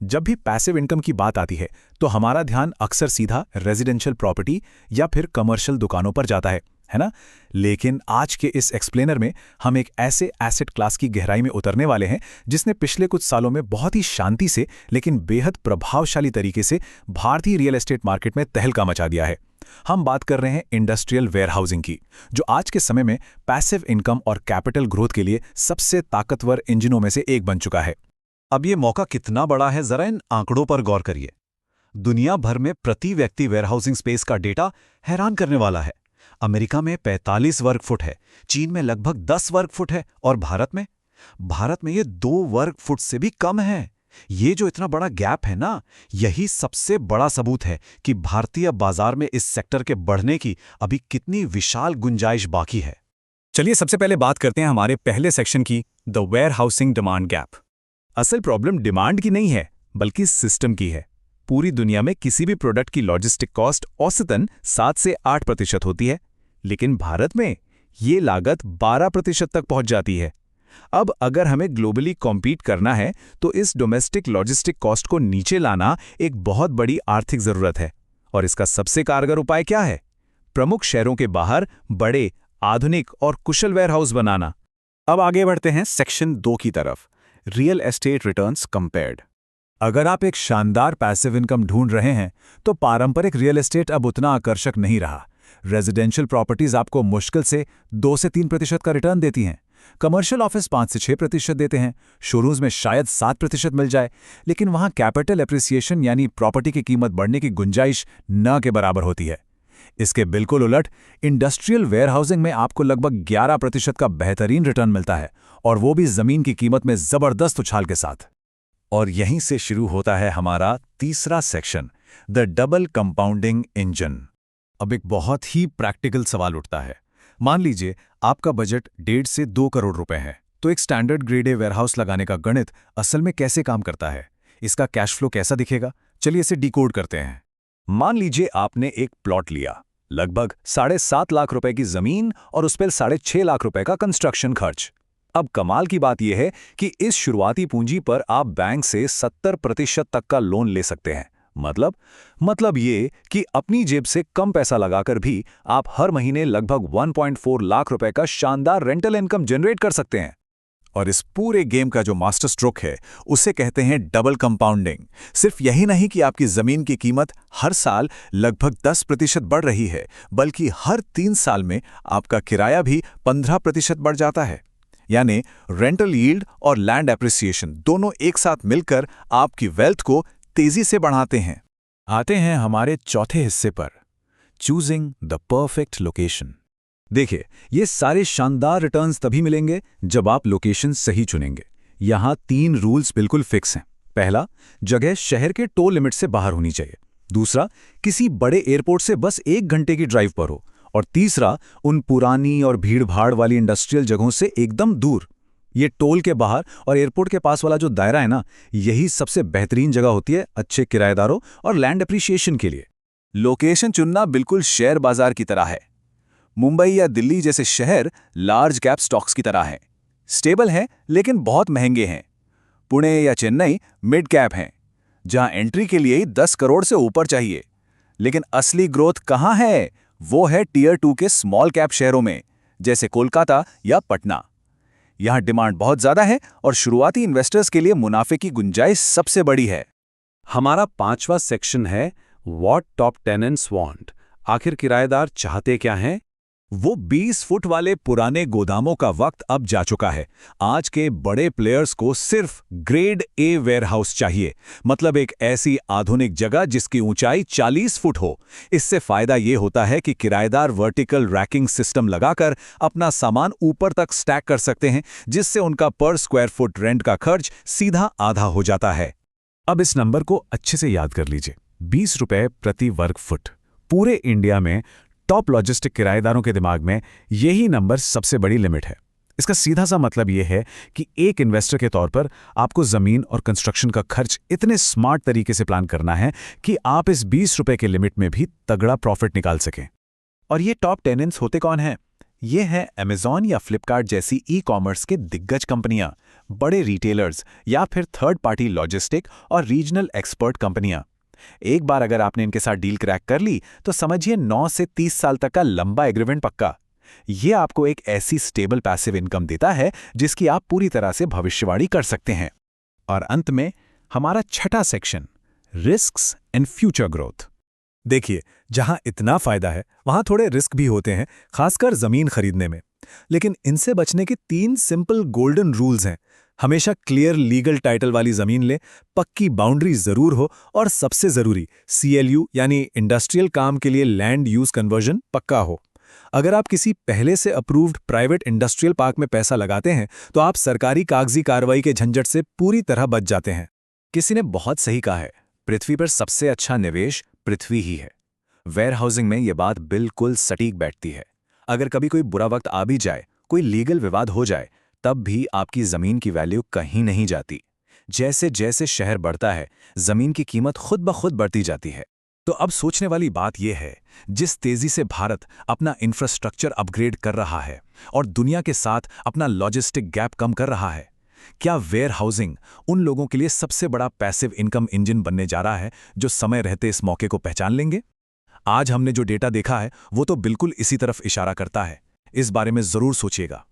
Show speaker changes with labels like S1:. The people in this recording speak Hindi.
S1: जब भी पैसिव इनकम की बात आती है तो हमारा ध्यान अक्सर सीधा रेजिडेंशियल प्रॉपर्टी या फिर कमर्शियल दुकानों पर जाता है ना। लेकिन आज के इस एक्सप्लेनर में हम एक ऐसे एसेट क्लास की गहराई में उतरने वाले हैं जिसने पिछले कुछ सालों में बहुत ही शांति से लेकिन बेहद प्रभावशाली तरीके से भारतीय रियल एस्टेट मार्केट में तहलका मचा दिया है। हम बात कर रहे हैं इंडस्ट्रियल वेयरहाउसिंग की, जो आज के समय में पैसिव इनकम और कैपिटल ग्रोथ के लिए सबसे ताकतवर इंजनों में से एक बन चुका है।
S2: अब ये मौका कितना बड़ा है, जरा इन आंकड़ों पर गौर करिए। दुनिया भर में प्रति व्यक्ति वेयरहाउसिंग स्पेस का डेटा हैरान करने वाला है। अमेरिका में 45 वर्ग फुट है, चीन में लगभग 10 वर्ग फुट है और भारत में ये 2 वर्ग फुट से भी कम है। ये जो इतना बड़ा गैप है ना, यही सबसे बड़ा सबूत है कि भारतीय बाजार में इस सेक्टर के बढ़ने की अभी कितनी विशाल गुंजाइश बाकी है।
S1: चलिए सबसे पहले बात करते हैं हमारे पहले सेक्शन की, द वेयरहाउसिंग डिमांड गैप। असल प्रॉब्लम डिमांड की नहीं है बल्कि सिस्टम की है। पूरी दुनिया में किसी भी प्रोडक्ट की लॉजिस्टिक कॉस्ट औसतन 7 से 8% होती है, लेकिन भारत में ये लागत 12% तक पहुंच जाती है। अब अगर हमें ग्लोबली कॉम्पीट करना है तो इस डोमेस्टिक लॉजिस्टिक कॉस्ट को नीचे लाना एक बहुत बड़ी आर्थिक जरूरत है। और इसका सबसे कारगर उपाय क्या है? प्रमुख शहरों के बाहर बड़े, आधुनिक और कुशल वेयरहाउस बनाना। अब आगे बढ़ते हैं सेक्शन 2 की तरफ, रियल एस्टेट रिटर्न्स कंपेयर्ड। अगर आप एक शानदार पैसिव इनकम ढूंढ रहे हैं तो पारंपरिक रियल एस्टेट अब उतना आकर्षक नहीं रहा। रेजिडेंशियल प्रॉपर्टीज आपको मुश्किल से 2 से 3% का रिटर्न देती हैं। कमर्शियल ऑफिस 5 से 6% देते हैं। शोरूम्स में शायद 7% मिल जाए, लेकिन वहां कैपिटल एप्रिसिएशन यानी प्रॉपर्टी की कीमत बढ़ने की गुंजाइश न के बराबर होती है। इसके बिल्कुल उलट इंडस्ट्रियल वेयरहाउसिंग में आपको लगभग 11% का बेहतरीन रिटर्न मिलता है, और वो भी जमीन की कीमत में जबरदस्त उछाल के साथ। और यहीं से शुरू होता है हमारा तीसरा section, the double compounding engine. अब एक बहुत ही प्रैक्टिकल सवाल उठता है। मान लीजिए आपका बजट 1.5 से 2 करोड़ रुपए है, तो एक स्टैंडर्ड ग्रेड ए वेयरहाउस लगाने का गणित असल में कैसे काम करता है? इसका कैश फ्लो कैसा दिखेगा? चलिए इसे डिकोड करते हैं। मान लीजिए आपने एक प्लॉट लिया, लगभग 7.5 लाख रुपए की जमीन और उस पर 6.5 लाख रुपए का कंस्ट्रक्शन खर्च। अब कमाल की बात यह है कि इस शुरुआती पूंजी पर आप बैंक से 70% तक का लोन ले सकते हैं। मतलब ये कि अपनी जेब से कम पैसा लगाकर भी आप हर महीने लगभग 1.4 लाख रुपए का शानदार रेंटल इनकम जनरेट कर सकते हैं। और इस पूरे गेम का जो मास्टर स्ट्रोक है उसे कहते हैं डबल कंपाउंडिंग। सिर्फ यही नहीं कि आपकी जमीन की कीमत हर साल लगभग 10% बढ़ रही है, बल्कि हर 3 साल में आपका किराया भी 15% बढ़ जाता है। यानी रेंटल यील्ड और लैंड एप्रिसिएशन दोनों एक साथ मिलकर आपकी वेल्थ को तेजी से बढ़ाते हैं। आते हैं हमारे चौथे हिस्से पर, चूजिंग द परफेक्ट लोकेशन। देखिए, ये सारे शानदार रिटर्न्स तभी मिलेंगे जब आप लोकेशन सही चुनेंगे। यहां 3 रूल्स बिल्कुल फिक्स हैं। पहला, जगह शहर के टोल लिमिट से बाहर होनी चाहिए। दूसरा, किसी बड़े एयरपोर्ट से बस 1 घंटे की ड्राइव पर हो। और तीसरा, उन पुरानी और भीड़-भाड़ वाली इंडस्ट्रियल जगहों से एकदम दूर। ये टोल के बाहर और एयरपोर्ट के पास वाला जो दायरा है ना, यही सबसे बेहतरीन जगह होती है अच्छे किराएदारों और लैंड एप्रिसिएशन के लिए। लोकेशन चुनना बिल्कुल शेयर बाजार की तरह है। मुंबई या दिल्ली जैसे शहर लार्ज कैप स्टॉक्स की तरह हैं। स्टेबल हैं लेकिन बहुत महंगे हैं। पुणे या चेन्नई मिड कैप हैं, जहां एंट्री के लिए ही 10 करोड़ से ऊपर चाहिए। लेकिन असली ग्रोथ कहां है? वो है टियर 2 के स्मॉल कैप शहरों में, जैसे कोलकाता या पटना। यहां डिमांड बहुत ज्यादा है और शुरुआती इन्वेस्टर्स के लिए मुनाफे की गुंजाइश सबसे बड़ी है।
S2: हमारा 5वां सेक्शन है, व्हाट टॉप टेनेंट्स वांट। आखिर किराएदार चाहते क्या हैं?
S1: वो 20 फुट वाले पुराने गोदामों का वक्त अब जा चुका है। आज के बड़े प्लेयर्स को सिर्फ ग्रेड ए वेयरहाउस चाहिए, मतलब एक ऐसी आधुनिक जगह जिसकी ऊंचाई 40 फुट हो। इससे फायदा ये होता है कि किराएदार वर्टिकल रैकिंग सिस्टम लगाकर अपना सामान ऊपर तक स्टैक कर सकते हैं, जिससे उनका पर स्क्वायर फुट रेंट का खर्च सीधा आधा हो जाता है। अब इस नंबर को अच्छे से याद कर लीजिए, 20 रुपए प्रति वर्ग फुट। पूरे इंडिया में टॉप लॉजिस्टिक किराएदारों के दिमाग में यही नंबर सबसे बड़ी लिमिट है। इसका सीधा सा मतलब यह है कि एक इन्वेस्टर के तौर पर आपको जमीन और कंस्ट्रक्शन का खर्च इतने स्मार्ट तरीके से प्लान करना है कि आप इस 20 रुपए के लिमिट में भी तगड़ा प्रॉफिट निकाल सकें। और ये टॉप टेनेंट्स होते कौन हैं? ये हैं अमेज़ॉन या फ्लिपकार्ट जैसी ई-कॉमर्स के दिग्गज कंपनियां, बड़े रिटेलर्स या फिर थर्ड पार्टी लॉजिस्टिक और रीजनल एक्सपर्ट कंपनियां। एक बार अगर आपने इनके साथ डील क्रैक कर ली तो समझिए 9 से 30 साल तक का लंबा एग्रीमेंट पक्का। ये आपको एक ऐसी स्टेबल पैसिव इनकम देता है जिसकी आप पूरी तरह से भविष्यवाणी कर सकते हैं। और अंत में हमारा छठा section, risks and future growth. देखिए, जहां इतना फायदा है वहां थोड़े रिस्क भी होते हैं, खासकर जमीन खरीदने में। लेकिन इनसे बचने के 3 सिंपल गोल्डन रूल्स हैं। हमेशा क्लियर लीगल टाइटल वाली जमीन ले, पक्की बाउंड्री जरूर हो और सबसे जरूरी CLU यानी इंडस्ट्रियल काम के लिए लैंड यूज कन्वर्जन पक्का हो। अगर आप किसी पहले से अप्रूव्ड प्राइवेट इंडस्ट्रियल पार्क में पैसा लगाते हैं तो आप सरकारी कागजी कार्रवाई के झंझट से पूरी तरह बच जाते हैं। किसी ने बहुत सही कहा है, पृथ्वी पर सबसे अच्छा निवेश पृथ्वी ही है। वेयरहाउसिंग में यह बात बिल्कुल सटीक बैठती है। अगर कभी कोई बुरा वक्त आ भी जाए, कोई लीगल विवाद हो जाए, तब भी आपकी जमीन की वैल्यू कहीं नहीं जाती। जैसे जैसे शहर बढ़ता है, जमीन की कीमत खुद ब खुद बढ़ती जाती है। तो अब सोचने वाली बात यह है, जिस तेजी से भारत अपना इंफ्रास्ट्रक्चर अपग्रेड कर रहा है और दुनिया के साथ अपना लॉजिस्टिक गैप कम कर रहा है, क्या वेयर हाउसिंग उन लोगों के लिए सबसे बड़ा पैसिव इनकम इंजन बनने जा रहा है जो समय रहते इस मौके को पहचान लेंगे? आज हमने जो डेटा देखा है वो तो बिल्कुल इसी तरफ इशारा करता है। इस बारे में जरूर सोचिएगा।